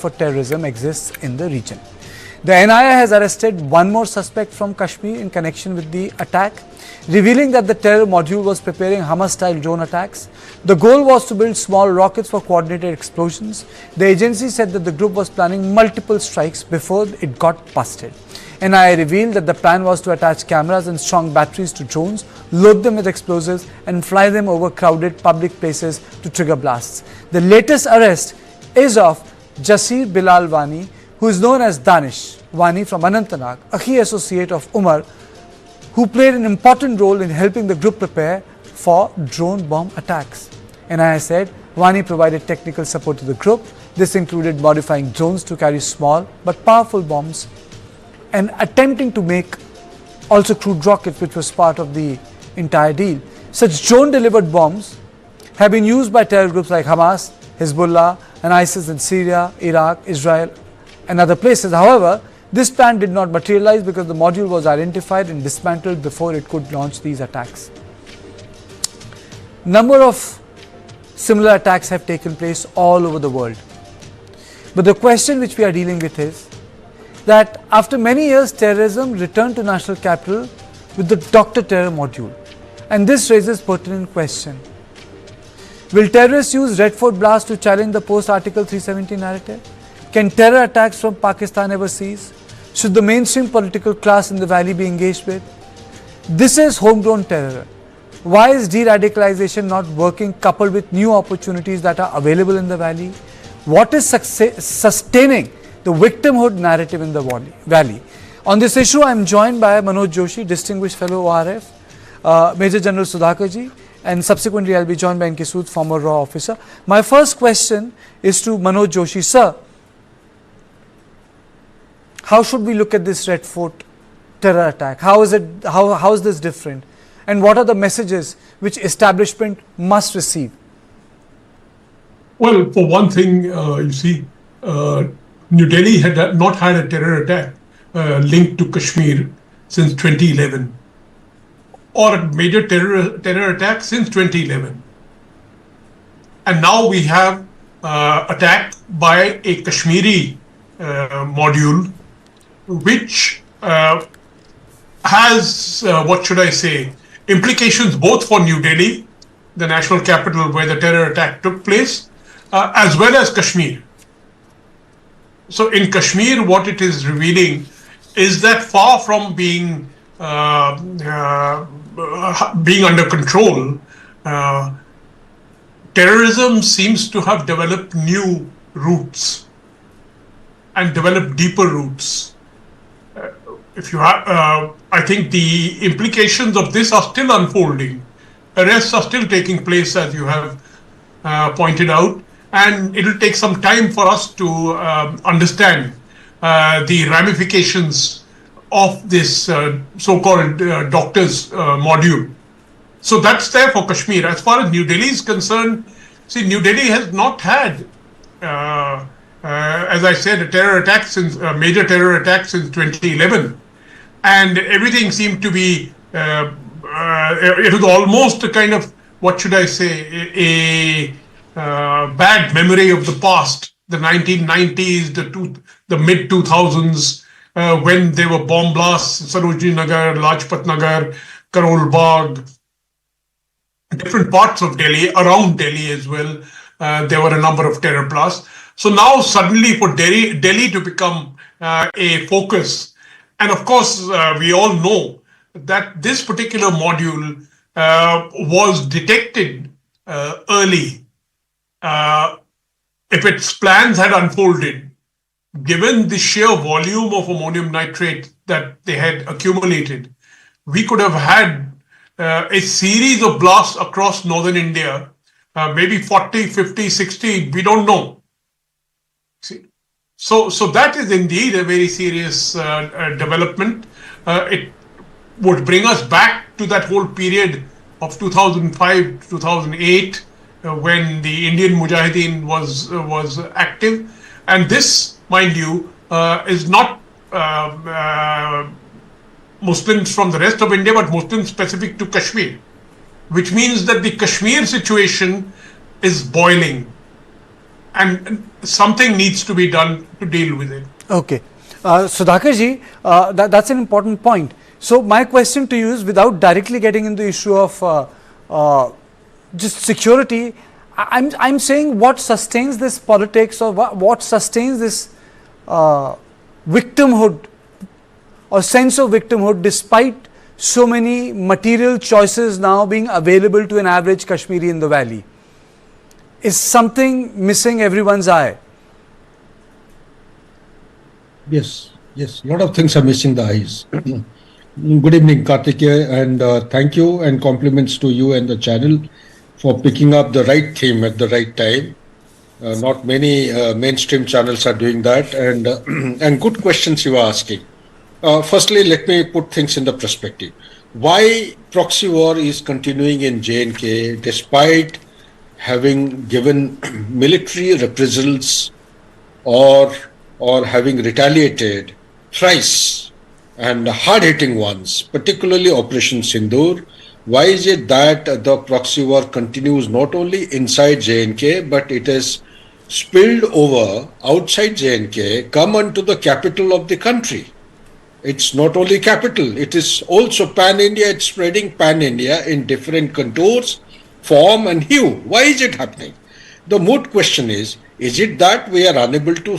for terrorism exists in the region. The NIA has arrested one more suspect from Kashmir in connection with the attack, revealing that the terror module was preparing Hamas-style drone attacks. The goal was to build small rockets for coordinated explosions. The agency said that the group was planning multiple strikes before it got busted. NIA revealed that the plan was to attach cameras and strong batteries to drones, load them with explosives and fly them over crowded public places to trigger blasts. The latest arrest is of Jasir Bilal Wani, who is known as Danish Wani from Anantnag, a key associate of Umar, who played an important role in helping the group prepare for drone bomb attacks. NIA said Wani provided technical support to the group. This included modifying drones to carry small but powerful bombs and attempting to make also crude rockets, which was part of the entire deal. Such drone-delivered bombs have been used by terror groups like Hamas, Hezbollah and ISIS in Syria, Iraq, Israel and other places. However, this plan did not materialize because the module was identified and dismantled before it could launch these attacks. Number of similar attacks have taken place all over the world. But the question which we are dealing with is that after many years, terrorism returned to national capital with the Dr. Terror module. And this raises pertinent question. Will terrorists use Red Fort blast to challenge the post-Article 370 narrative? Can terror attacks from Pakistan ever cease? Should the mainstream political class in the valley be engaged with? This is homegrown terror. Why is de-radicalization not working coupled with new opportunities that are available in the valley? What is sustaining the victimhood narrative in the valley? On this issue, I am joined by Manoj Joshi, Distinguished Fellow ORF, Major General Sudhakar ji, and subsequently I will be joined by N.K. Sood, former RAW officer. My first question is to Manoj Joshi. Sir, how should we look at this Red Fort terror attack? How is this different? And what are the messages which establishment must receive? Well, for one thing, you see, New Delhi had not had a terror attack linked to Kashmir since 2011, or a major terror attack since 2011. And now we have attack by a Kashmiri module, which has, what should I say, implications both for New Delhi, the national capital where the terror attack took place, as well as Kashmir. So in Kashmir, what it is revealing is that far from being under control, terrorism seems to have developed new roots and developed deeper roots. I think the implications of this are still unfolding. Arrests are still taking place, as you have pointed out, and it will take some time for us to understand the ramifications of this so-called doctors module. So that's there for Kashmir. As far as New Delhi is concerned, see, New Delhi has not had, as I said, a major terror attack since 2011. And everything seemed to be, it was almost a kind of, what should I say, a bad memory of the past, the 1990s, the mid-2000s, when there were bomb blasts, Sarojini Nagar, Lajpat Nagar, Karol Bagh, different parts of Delhi, around Delhi as well, there were a number of terror blasts. So now suddenly for Delhi to become a focus, and of course, we all know that this particular module was detected early. If its plans had unfolded, given the sheer volume of ammonium nitrate that they had accumulated, we could have had a series of blasts across northern India, maybe 40, 50, 60, we don't know. See? So that is indeed a very serious development. It would bring us back to that whole period of 2005, 2008, when the Indian Mujahideen was active. And this, mind you, is not Muslims from the rest of India, but Muslims specific to Kashmir, which means that the Kashmir situation is boiling. And something needs to be done to deal with it. Okay. Sudhakar ji, that's an important point. So my question to you is, without directly getting into the issue of just security, I'm saying what sustains this politics, or what sustains this victimhood or sense of victimhood, despite so many material choices now being available to an average Kashmiri in the valley? Is something missing everyone's eye? Yes, a lot of things are missing the eyes. Good evening, Kartikeya, and thank you and compliments to you and the channel for picking up the right theme at the right time. Not many mainstream channels are doing that, and good questions you are asking. Firstly, let me put things in the perspective. Why proxy war is continuing in J&K despite having given military reprisals or having retaliated thrice and hard-hitting ones, particularly Operation Sindoor? Why is it that the proxy war continues not only inside J&K, but it has spilled over outside J&K, come onto the capital of the country? It's not only capital, it is also pan-India. It's spreading pan-India in different contours, form and hue. Why is it happening? The moot question is it that we are unable to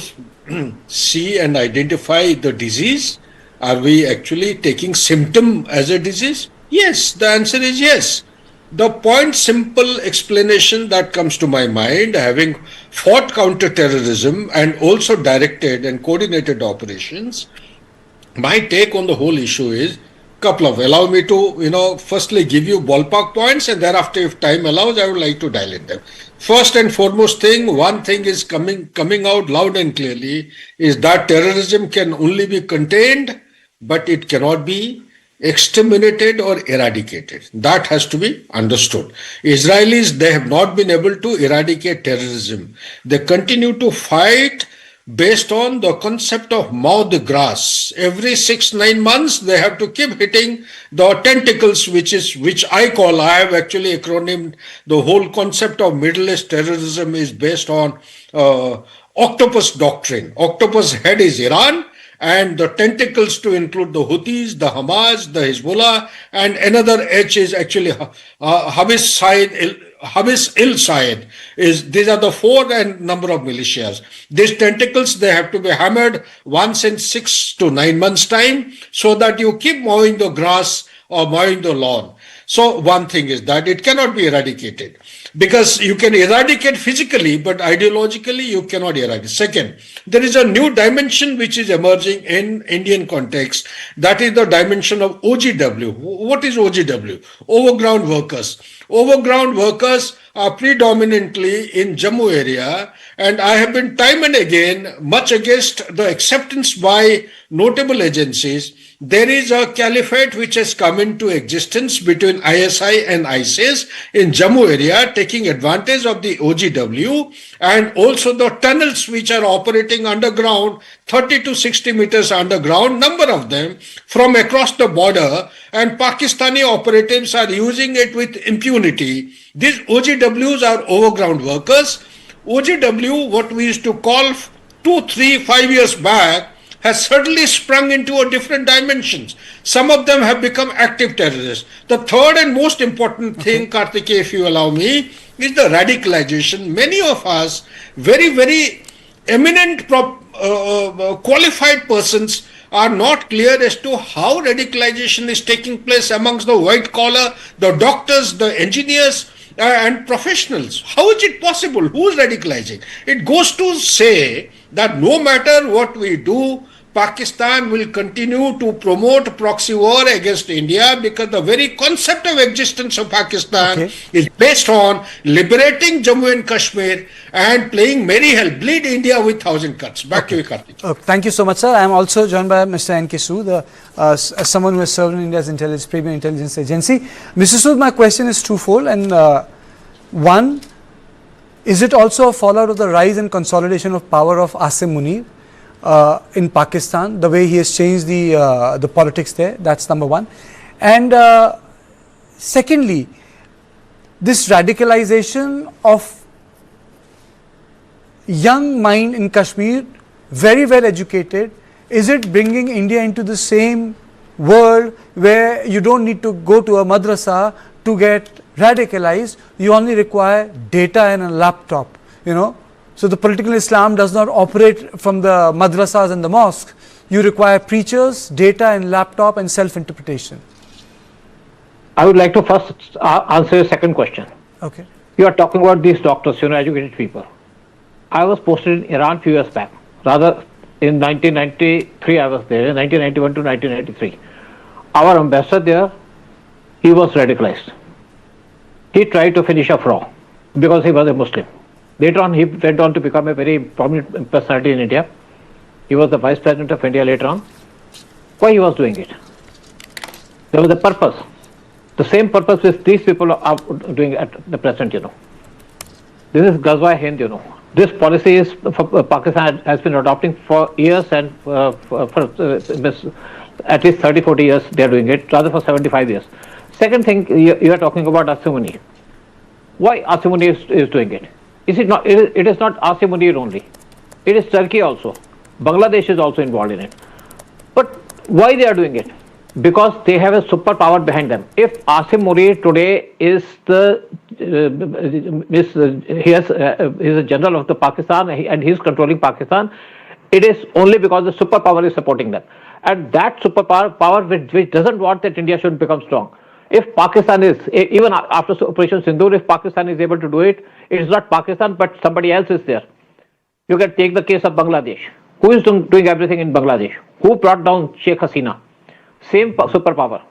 see and identify the disease? Are we actually taking symptom as a disease? Yes, the answer is yes. The point simple explanation that comes to my mind, having fought counter-terrorism and also directed and coordinated operations, my take on the whole issue is allow me to, firstly give you ballpark points, and thereafter, if time allows, I would like to dial in them. First and foremost one thing is coming out loud and clearly, is that terrorism can only be contained, but it cannot be exterminated or eradicated. That has to be understood. Israelis, they have not been able to eradicate terrorism. They continue to fight based on the concept of mow the grass. Every 6-9 months, they have to keep hitting the tentacles, which I have actually acronymed. The whole concept of Middle East terrorism is based on octopus doctrine. Octopus head is Iran, and the tentacles to include the Houthis, the Hamas, the Hezbollah, and another H is actually Hamas-Style. These are the 4 and number of militias. These tentacles, they have to be hammered once in 6 to 9 months time, so that you keep mowing the grass or mowing the lawn. So one thing is that it cannot be eradicated, because you can eradicate physically, but ideologically you cannot eradicate. Second, there is a new dimension which is emerging in Indian context. That is the dimension of OGW. What is OGW? Overground workers. Overground workers are predominantly in Jammu area, and I have been time and again, much against the acceptance by notable agencies. There is a caliphate which has come into existence between ISI and ISIS in Jammu area, taking advantage of the OGW and also the tunnels which are operating underground, 30 to 60 meters underground, number of them from across the border, and Pakistani operatives are using it with impunity. These OGWs are overground workers. OGW, what we used to call 2, 3, 5 years back, has certainly sprung into a different dimensions. Some of them have become active terrorists. The third and most important thing, Kartikeya, if you allow me, is the radicalization. Many of us, very, very eminent, qualified persons, are not clear as to how radicalization is taking place amongst the white collar, the doctors, the engineers, and professionals. How is it possible? Who is radicalizing? It goes to say that no matter what we do, Pakistan will continue to promote proxy war against India, because the very concept of existence of Pakistan is based on liberating Jammu and Kashmir and playing merry hell, bleed India with 1,000 cuts. Back to you, Kartik. Thank you so much, sir. I am also joined by Mr. N.K. Sood, someone who has served in India's premier intelligence agency. Mr. Sood, my question is twofold. And one, is it also a fallout of the rise and consolidation of power of Asim Munir in Pakistan, the way he has changed the politics there? That's number one. And secondly, this radicalization of young mind in Kashmir, very well educated, is it bringing India into the same world where you don't need to go to a madrasa to get radicalized? You only require data and a laptop, So the political Islam does not operate from the madrasas and the mosques. You require preachers, data and laptop and self-interpretation. I would like to first answer your second question. Okay. You are talking about these doctors, educated people. I was posted in Iran a few years back. Rather, in 1993 I was there, 1991 to 1993. Our ambassador there, he was radicalized. He tried to finish off raw because he was a Muslim. Later on, he went on to become a very prominent personality in India. He was the Vice President of India later on. Why he was doing it? There was a purpose. The same purpose which these people are doing at the present, This is Ghazwa-e-Hind, This policy is Pakistan has been adopting for years, and for at least 30-40 years they are doing it, rather for 75 years. Second thing, you are talking about Asimony. Why Asimony is doing it? Is it not? It is not Asim Munir only. It is Turkey also. Bangladesh is also involved in it. But why they are doing it? Because they have a superpower behind them. If Asim Munir today is he is a general of the Pakistan and he is controlling Pakistan, it is only because the superpower is supporting them. And that superpower which doesn't want that India should become strong. If Pakistan is, even after Operation Sindoor, if Pakistan is able to do it, it is not Pakistan, but somebody else is there. You can take the case of Bangladesh. Who is doing everything in Bangladesh? Who brought down Sheikh Hasina? Same superpower.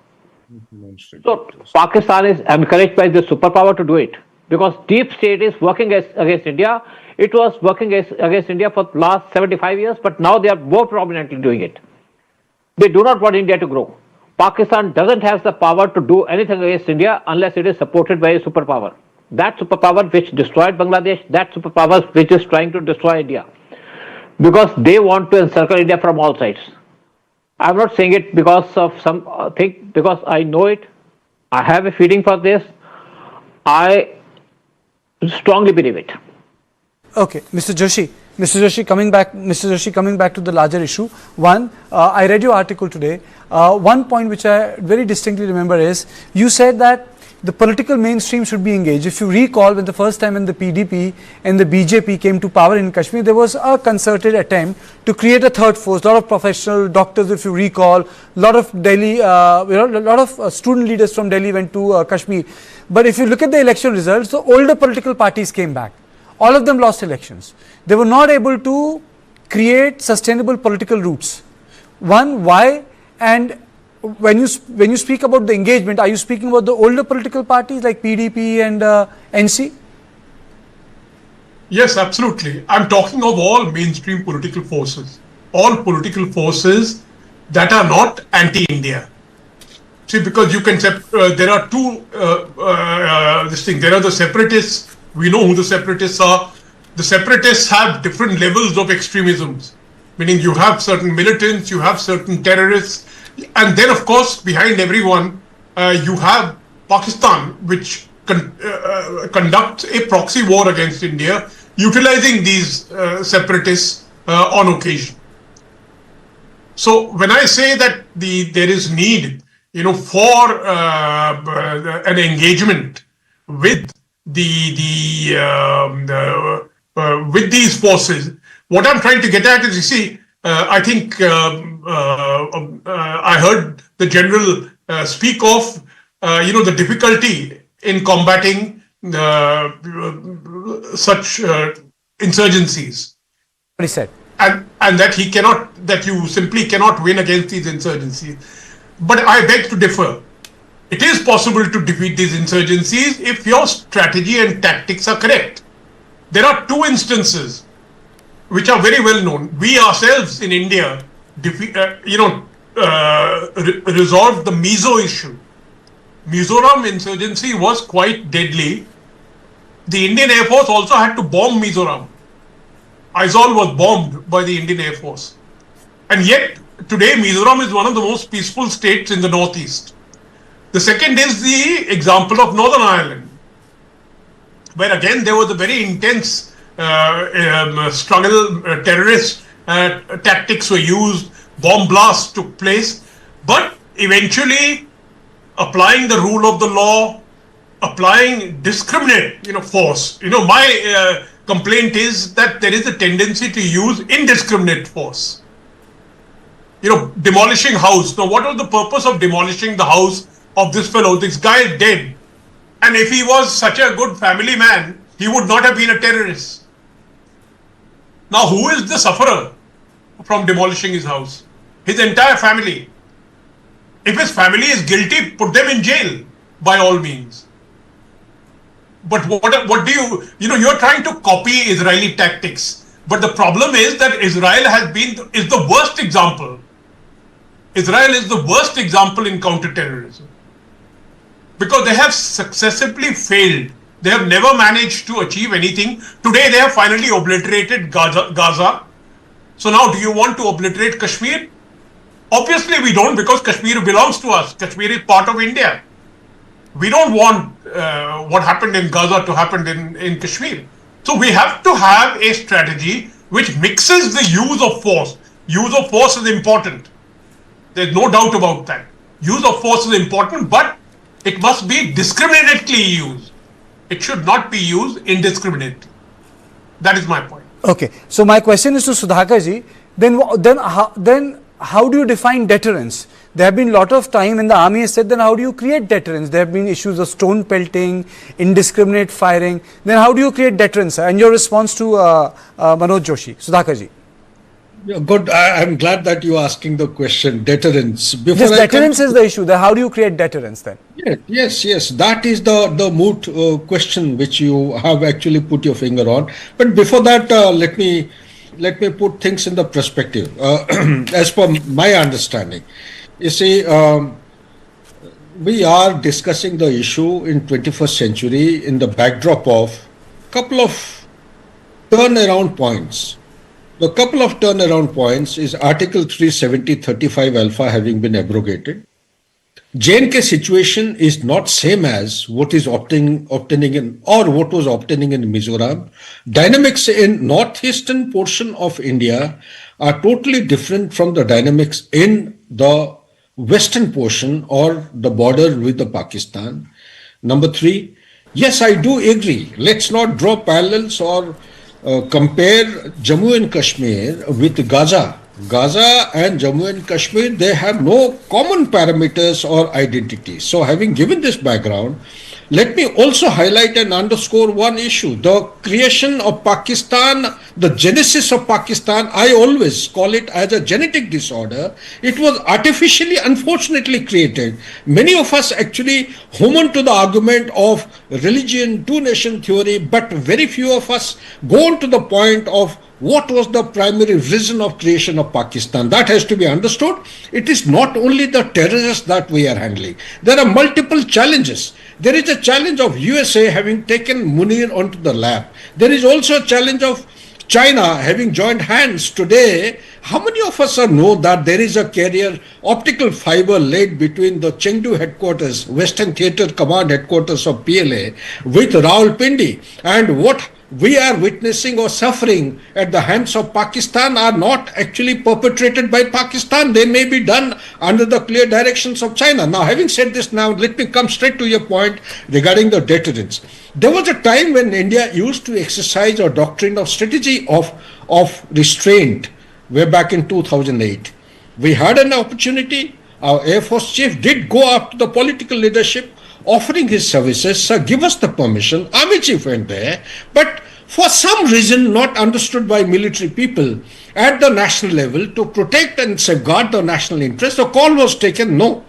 So Pakistan is encouraged by the superpower to do it because deep state is working against India. It was working against India for the last 75 years, but now they are more prominently doing it. They do not want India to grow. Pakistan doesn't have the power to do anything against India unless it is supported by a superpower. That superpower which destroyed Bangladesh, that superpower which is trying to destroy India. Because they want to encircle India from all sides. I'm not saying it because of something, because I know it. I have a feeling for this. I strongly believe it. Okay, Mr. Joshi, coming back to the larger issue. One, I read your article today. One point which I very distinctly remember is you said that the political mainstream should be engaged. If you recall, when the first time when the PDP and the BJP came to power in Kashmir, there was a concerted attempt to create a third force. A lot of professional doctors, if you recall, a lot of Delhi, a lot of student leaders from Delhi went to Kashmir. But if you look at the election results, the older political parties came back. All of them lost elections. They were not able to create sustainable political roots. One, why? And when you speak about the engagement, are you speaking about the older political parties like PDP and NC? Yes, absolutely. I'm talking of all mainstream political forces. All political forces that are not anti-India. See, because you can, there are two, there are the separatists. We know who the separatists are. The separatists have different levels of extremisms, meaning you have certain militants, you have certain terrorists, and then of course behind everyone you have Pakistan, which conducts a proxy war against India, utilizing these separatists on occasion. So when I say that there is need, for an engagement with with these forces, what I'm trying to get at is, you see, I think I heard the general speak of, the difficulty in combating such insurgencies. What he said. And that you simply cannot win against these insurgencies. But I beg to differ. It is possible to defeat these insurgencies if your strategy and tactics are correct. There are two instances which are very well known. We ourselves in India, resolved the Mizo issue. Mizoram insurgency was quite deadly. The Indian Air Force also had to bomb Mizoram. Aizawl was bombed by the Indian Air Force. And yet, today Mizoram is one of the most peaceful states in the northeast. The second is the example of Northern Ireland, where again there was a very intense struggle, terrorist tactics were used, bomb blasts took place, but eventually applying the rule of the law, applying discriminate, force. My complaint is that there is a tendency to use indiscriminate force. Demolishing house. Now, what was the purpose of demolishing the house of this fellow? This guy is dead. And if he was such a good family man, he would not have been a terrorist. Now, who is the sufferer from demolishing his house? His entire family. If his family is guilty, put them in jail by all means. But what do you're trying to copy Israeli tactics. But the problem is that Israel is the worst example. Israel is the worst example in counterterrorism. Because they have successively failed. They have never managed to achieve anything. Today they have finally obliterated Gaza. So now do you want to obliterate Kashmir? Obviously we don't, because Kashmir belongs to us. Kashmir is part of India. We don't want what happened in Gaza to happen in Kashmir. So we have to have a strategy which mixes the use of force. Use of force is important. There's no doubt about that. Use of force is important, but it must be discriminately used. It should not be used indiscriminately. That is my point. Okay. So my question is to Sudhakar ji. Then how do you define deterrence? There have been a lot of time when the army has said, then how do you create deterrence? There have been issues of stone pelting, indiscriminate firing. Then how do you create deterrence? And your response to Manoj Joshi, Sudhakar ji. Yeah, good. I'm glad that you're asking the question, deterrence. Yes, deterrence is the issue. How do you create deterrence then? Yes. That is the moot question which you have actually put your finger on. But before that, let me put things in the perspective. As per my understanding, you see, we are discussing the issue in 21st century in the backdrop of a couple of turnaround points. The couple of turnaround points is Article 370-35 alpha having been abrogated. J&K situation is not same as what is obtaining in or what was obtaining in Mizoram. Dynamics in northeastern portion of India are totally different from the dynamics in the western portion or the border with the Pakistan. Number three, yes, I do agree. Let's not draw parallels or compare Jammu and Kashmir with Gaza. Gaza and Jammu and Kashmir, they have no common parameters or identity. So having given this background, let me also highlight and underscore one issue. The creation of Pakistan, the genesis of Pakistan, I always call it as a genetic disorder. It was artificially, unfortunately created. Many of us actually home on to the argument of religion, two-nation theory, but very few of us go on to the point of what was the primary reason of creation of Pakistan. That has to be understood. It is not only the terrorists that we are handling. There are multiple challenges. There is a challenge of USA having taken Munir onto the lap. There is also a challenge of China having joined hands today. How many of us know that there is a carrier optical fiber laid between the Chengdu headquarters, Western Theatre Command headquarters of PLA with Rawalpindi, and what we are witnessing or suffering at the hands of Pakistan are not actually perpetrated by Pakistan. They may be done under the clear directions of China. Now, having said this, now let me come straight to your point regarding the deterrence. There was a time when India used to exercise a doctrine of strategy of restraint way back in 2008. We had an opportunity. Our Air Force Chief did go up to the political leadership offering his services. Sir, give us the permission. Army Chief went there, but for some reason not understood by military people at the national level to protect and safeguard the national interest, the call was taken, no,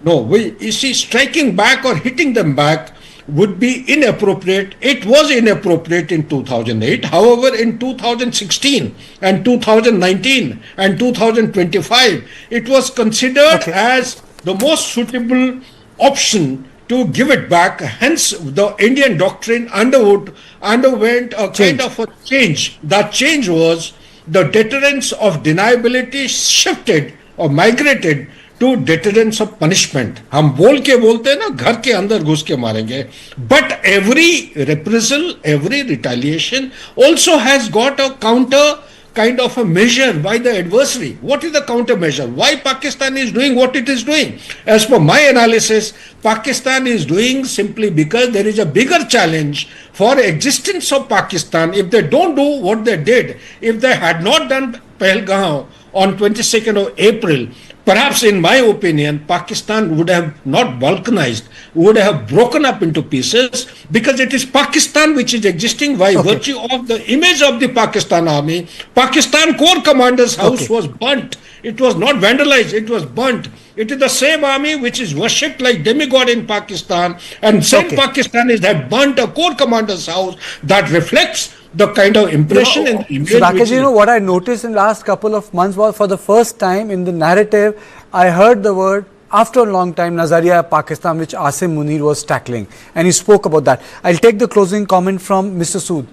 you see, striking back or hitting them back would be inappropriate. It was inappropriate in 2008. However, in 2016 and 2019 and 2025, it was considered as the most suitable option to give it back. Hence, the Indian doctrine underwent a kind of a change. That change was the deterrence of deniability shifted or migrated to deterrence of punishment. हम बोल के बोलते हैं ना, घर के अंदर घुस के मारेंगे. But every reprisal, every retaliation also has got a counter kind of a measure by the adversary. What is the countermeasure? Why Pakistan is doing what it is doing? As per my analysis, Pakistan is doing simply because there is a bigger challenge for existence of Pakistan. If they don't do what they did, if they had not done Pahalgam on 22nd of April, perhaps in my opinion, Pakistan would have not balkanized, would have broken up into pieces, because it is Pakistan which is existing by virtue of the image of the Pakistan army. Pakistan Corps Commander's house was burnt. It was not vandalized, it was burnt. It is the same army which is worshipped like demigod in Pakistan, and same Pakistanis have burnt a Corps Commander's house. That reflects the kind of impression and image. Sudhakar, what I noticed in the last couple of months was, for the first time in the narrative, I heard the word, after a long time, Nazariya Pakistan, which Asim Munir was tackling, and he spoke about that. I'll take the closing comment from Mr. Sood.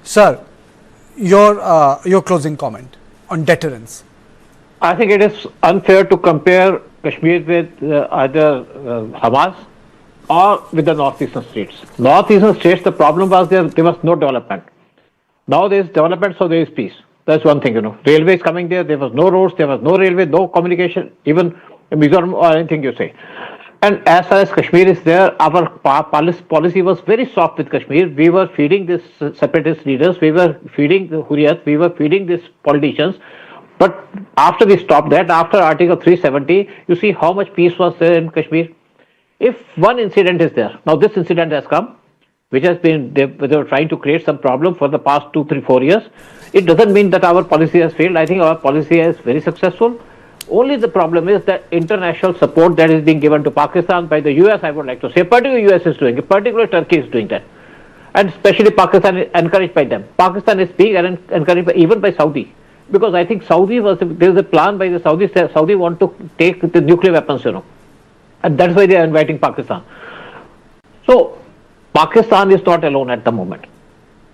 Sir, your closing comment on deterrence. I think it is unfair to compare Kashmir with either Hamas or with the northeastern states. Northeastern states, the problem was there was no development. Now there is development, so there is peace. That's one thing, Railway is coming there. There was no roads, there was no railway, no communication, even Mizoram or anything you say. And as far as Kashmir is there, our policy was very soft with Kashmir. We were feeding these separatist leaders, we were feeding the Hurriyat, we were feeding these politicians. But after we stopped that, after Article 370, you see how much peace was there in Kashmir. If one incident is there, now this incident has come, which has been, they were trying to create some problem for the past 2, 3, 4 years. It doesn't mean that our policy has failed. I think our policy is very successful. Only the problem is that international support that is being given to Pakistan by the US, I would like to say, particularly US is doing it, particularly Turkey is doing that. And especially Pakistan is encouraged by them. Pakistan is being encouraged even by Saudi. Because I think there is a plan by the Saudis, Saudi want to take the nuclear weapons, And that's why they are inviting Pakistan. So, Pakistan is not alone at the moment.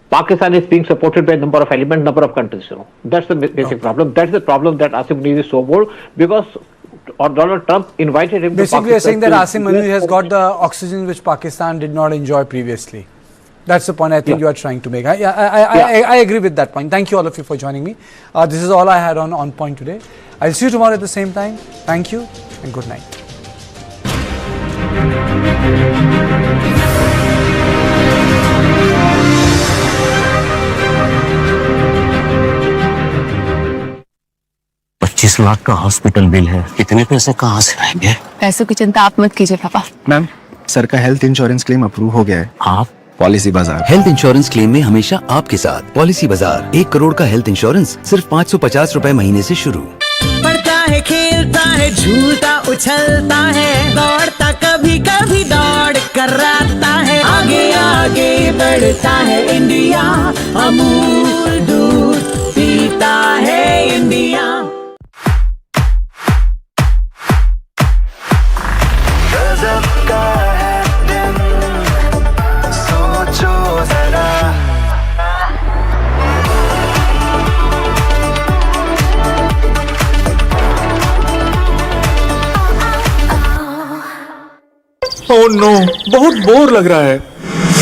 Pakistan is being supported by a number of elements, number of countries. That's the basic problem. That's the problem that Asim Munir is so bold, because Donald Trump invited him. Basically, you're saying that Asim Munir has got the oxygen which Pakistan did not enjoy previously. That's the point I think you are trying to make. I agree with that point. Thank you all of you for joining me. This is all I had on point today. I'll see you tomorrow at the same time. Thank you and good night. $25 lakh का hospital bill है, इतने पैसे कहाँ से आएंगे? पैसों की चिंता आप मत कीजिए पापा। मैम, सर का हेल्थ इंश्योरेंस क्लेम अप्रूव हो गया है। आप पॉलिसी बाजार हेल्थ इंश्योरेंस क्लेम में हमेशा आपके साथ। पॉलिसी बाजार, 1 करोड़ का हेल्थ इंश्योरेंस सिर्फ 550 रुपए महीने से शुरू। पढ़ता है, खेलता है, झूलता उछलता है, दौड़ता कभी कभी दौड़ कराता है, आगे आगे बढ़ता है इंडिया, अमूल दूध पीता है इंडिया। ओह नो, बहुत बोर लग रहा है।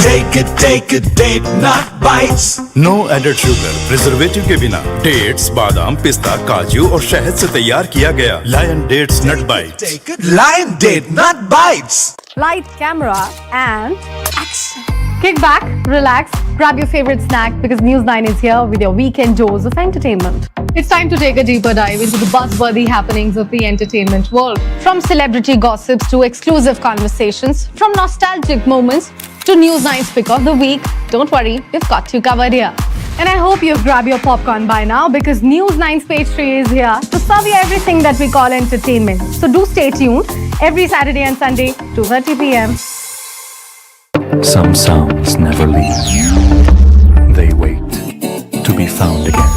Take a date, not bites. No added sugar, preservative के बिना डेट्स, बादाम, पिस्ता, काजू और शहद से तैयार किया गया Lion dates nut bites. Lion date, not bites. Light, camera and action. Kick back, relax, grab your favorite snack because News9 is here with your weekend dose of entertainment. It's time to take a deeper dive into the buzzworthy happenings of the entertainment world. From celebrity gossips to exclusive conversations, from nostalgic moments to News9's pick of the week. Don't worry, we've got you covered here. And I hope you've grabbed your popcorn by now because News9's page 3 is here to serve you everything that we call entertainment. So do stay tuned every Saturday and Sunday, 2:30 p.m. Some sounds never leave. They wait to be found again.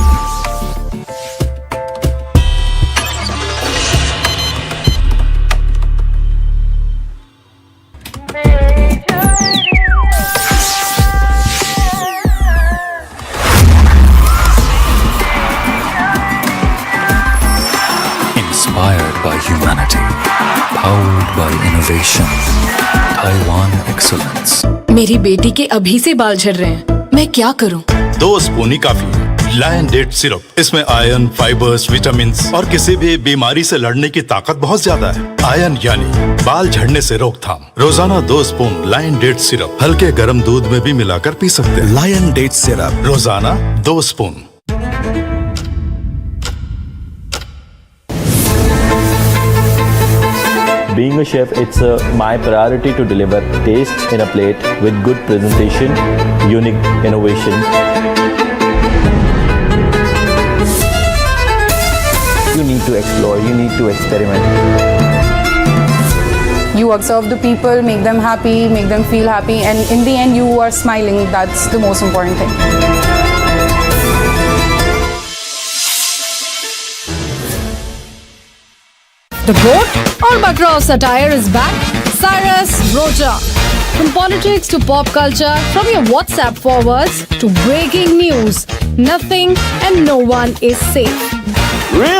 Inspired by humanity, powered by innovation. Taiwan Excellence. मेरी बेटी के अभी से बाल झड़ रहे हैं, मैं क्या करूं? 2 स्पून ही काफी है। लायन डेट सिरप, इसमें आयरन, फाइबर्स, विटामिन्स और किसी भी बीमारी से लड़ने की ताकत बहुत ज्यादा है। आयरन यानी बाल झड़ने से रोकथाम। रोजाना 2 स्पून लायन डेट सिरप हल्के गर्म दूध में भी मिलाकर पी सकते हैं। लायन डेट सिरप रोजाना 2 spoon. Being a chef, it's my priority to deliver taste in a plate with good presentation, unique innovation. You need to explore, you need to experiment. You observe the people, make them happy, make them feel happy, and in the end you are smiling. That's the most important thing. The GOAT or Bakra of satire is back, Cyrus Roja. From politics to pop culture, from your WhatsApp forwards to breaking news, nothing and no one is safe. Really?